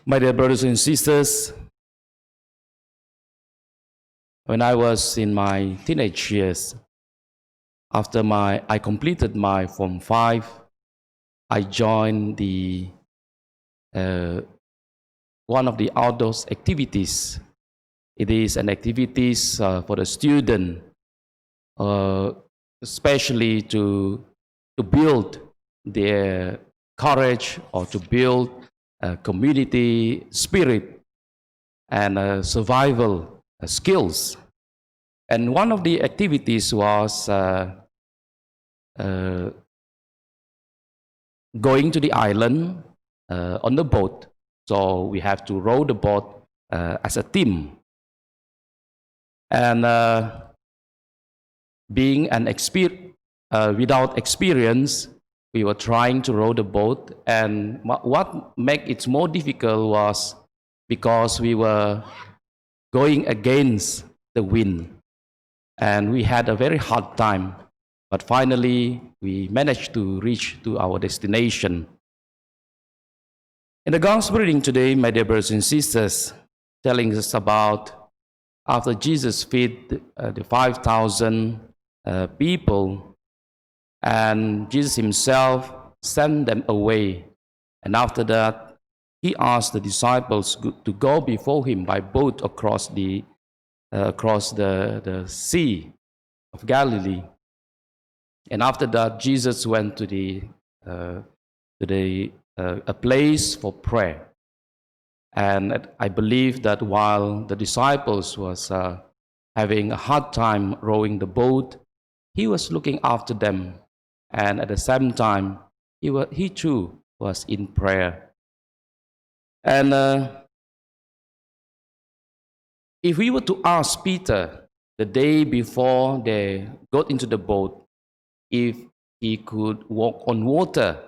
My dear brothers and sisters, when I was in my teenage years, after I completed my Form 5, I joined one of the outdoors activities. It is an activities for the student, especially to build their courage or to build community spirit and survival skills. And one of the activities was going to the island on the boat. So we have to row the boat as a team. And being without experience, we were trying to row the boat. And what made it more difficult was because we were going against the wind. And we had a very hard time. But finally, we managed to reach to our destination. In the Gospel reading today, my dear brothers and sisters, telling us about after Jesus fed the 5,000 people, and Jesus himself sent them away. And after that, he asked the disciples to go before him by boat across the Sea of Galilee. And after that, Jesus went to a place for prayer. And I believe that while the disciples was having a hard time rowing the boat, he was looking after them. And at the same time, he too was in prayer. And if we were to ask Peter the day before they got into the boat, if he could walk on water,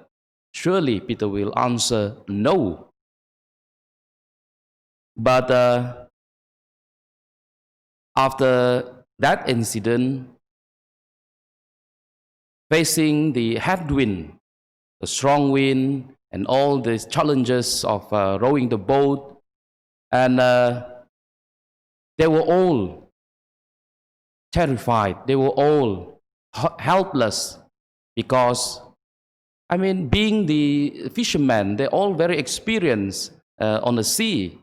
surely Peter will answer no. But after that incident, facing the headwind, the strong wind, and all the challenges of rowing the boat, and they were all terrified. They were all helpless because, being the fishermen, they're all very experienced on the sea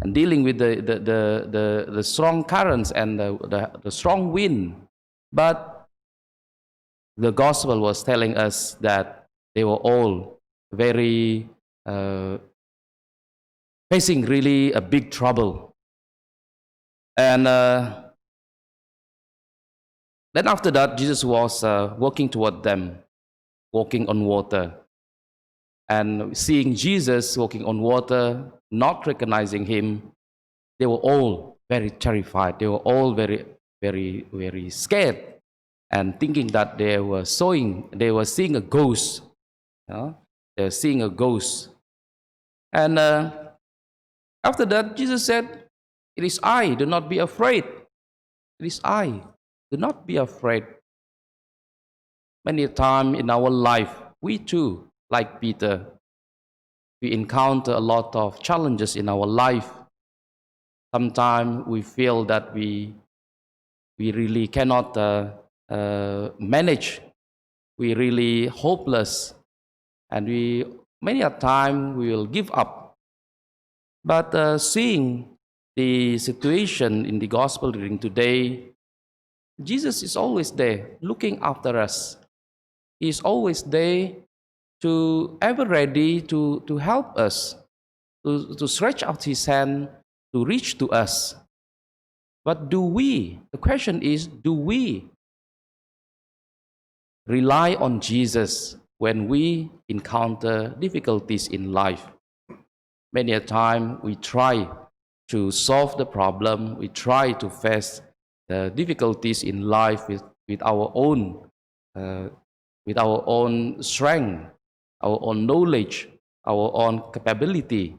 and dealing with the strong currents and the strong wind. But the gospel was telling us that they were all very facing really a big trouble. And then after that, Jesus was walking toward them, walking on water. And seeing Jesus walking on water, not recognizing him, they were all very terrified. They were all very, very, very scared and thinking that they were seeing a ghost. They were seeing a ghost. And after that, Jesus said, "It is I, do not be afraid. It is I. Do not be afraid." Many times in our life, we too, like Peter, we encounter a lot of challenges in our life. Sometimes we feel that we really cannot manage. We really hopeless, and many a time we will give up. But seeing the situation in the gospel reading today, Jesus is always there, looking after us. He is always there, ever ready to help us, to stretch out his hand to reach to us. But the question is, do we rely on Jesus when we encounter difficulties in life? Many a time we try to solve the problem, we try to face the difficulties in life with our own strength, our own knowledge, our own capability.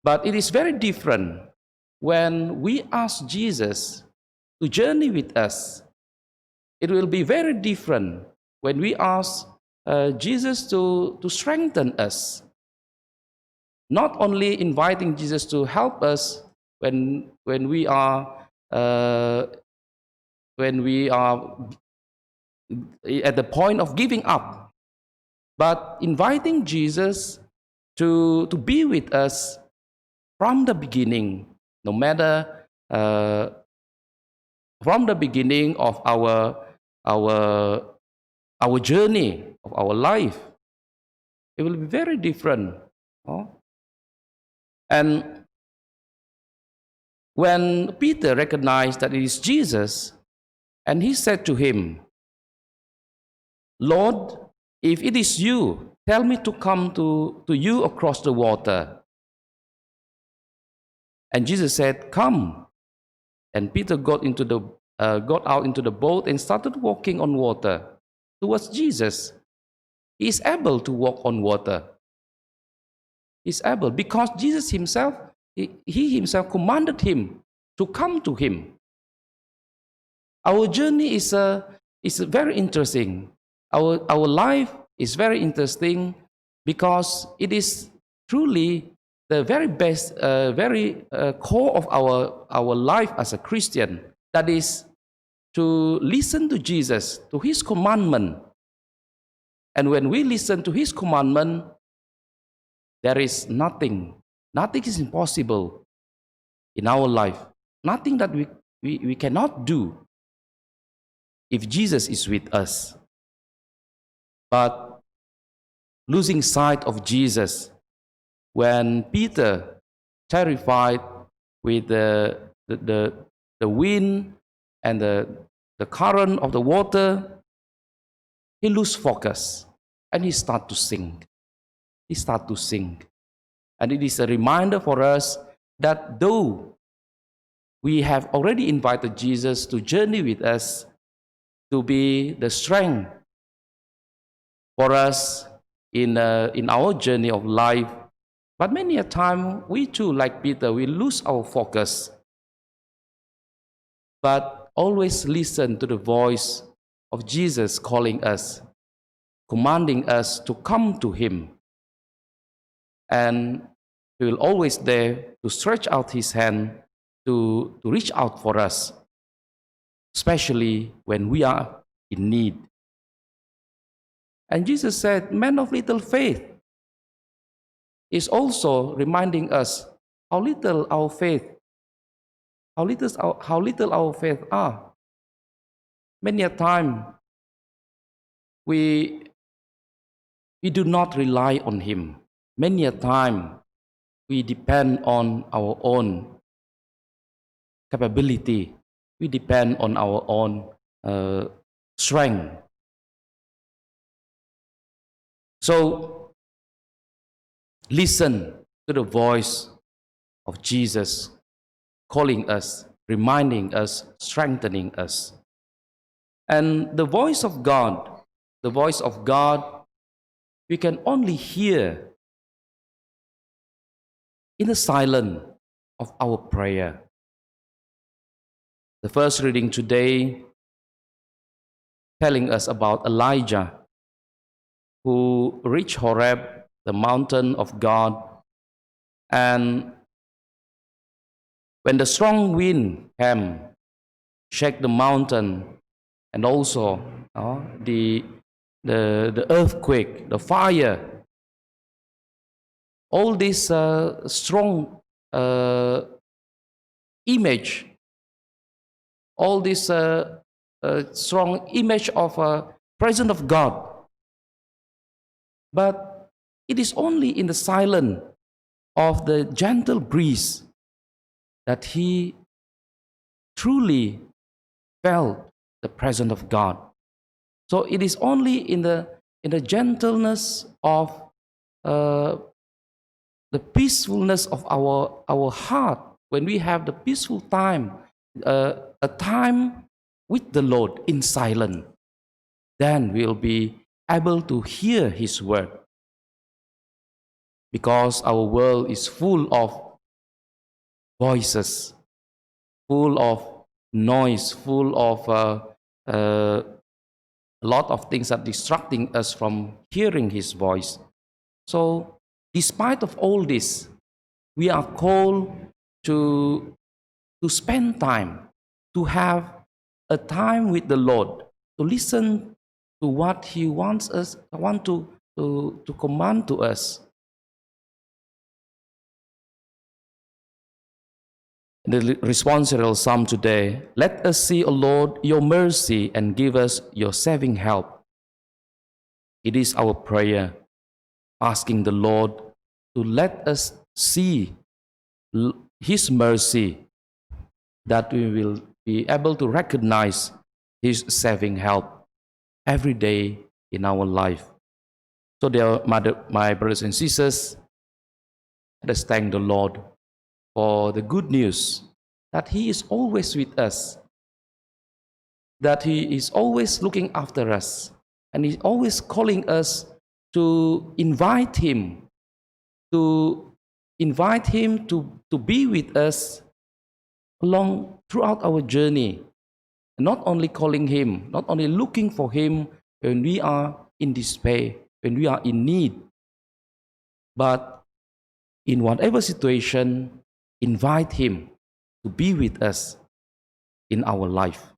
But it is very different when we ask Jesus to journey with us. It will be very different when we ask Jesus to strengthen us. not only inviting Jesus to help us when we are at the point of giving up, but inviting Jesus to be with us from the beginning, no matter from the beginning of our journey of our life. It will be very different. Oh? And when Peter recognized that it is Jesus, and he said to him, Lord, if it is you, tell me to come to you across the water. And Jesus said, come. And Peter got out into the boat and started walking on water towards Jesus. He is able to walk on water. He's able because Jesus himself, he himself commanded him to come to him. Our journey is very interesting. Our life is very interesting because it is truly the very best, core of our life as a Christian. That is to listen to Jesus, to his commandment. And when we listen to his commandment, there is nothing is impossible in our life. Nothing that we cannot do if Jesus is with us. But losing sight of Jesus, when Peter, terrified with the wind and the current of the water, he lose focus and he start to sink. And it is a reminder for us that though we have already invited Jesus to journey with us, to be the strength for us in our journey of life, but many a time we too, like Peter, we lose our focus. But always listen to the voice of Jesus calling us, commanding us to come to him. And he will always there to stretch out his hand to reach out for us, especially when we are in need. And Jesus said, man of little faith, is also reminding us how little our faith are. Many a time we do not rely on him. Many a time we depend on our own capability. We depend on our own strength. So listen to the voice of Jesus calling us, reminding us, strengthening us. And the voice of God, we can only hear in the silence of our prayer. The first reading today telling us about Elijah, who reached Horeb, the mountain of God, and when the strong wind came, shake the mountain, and also the earthquake, the fire, all this strong image, all this strong image of a presence of God. But it is only in the silence of the gentle breeze that he truly felt the presence of God. So it is only in the gentleness of the peacefulness of our heart, when we have the peaceful time, a time with the Lord in silence, then we'll be able to hear his word. Because our world is full of voices, full of noise, full of a lot of things that are distracting us from hearing his voice. So Despite of all this, we are called to, to spend time, to have a time with the Lord, to listen to what He wants us, to command to us. The responsorial psalm today: let us see, O Lord, your mercy and give us your saving help. It is our prayer, asking the Lord to let us see His mercy, that we will be able to recognize His saving help every day in our life. So, dear my brothers and sisters, let us thank the Lord for the good news that He is always with us, that He is always looking after us, and He's always calling us to invite Him, to to be with us along throughout our journey. Not only calling Him, not only looking for Him when we are in despair, when we are in need, but in whatever situation, invite Him to be with us in our life.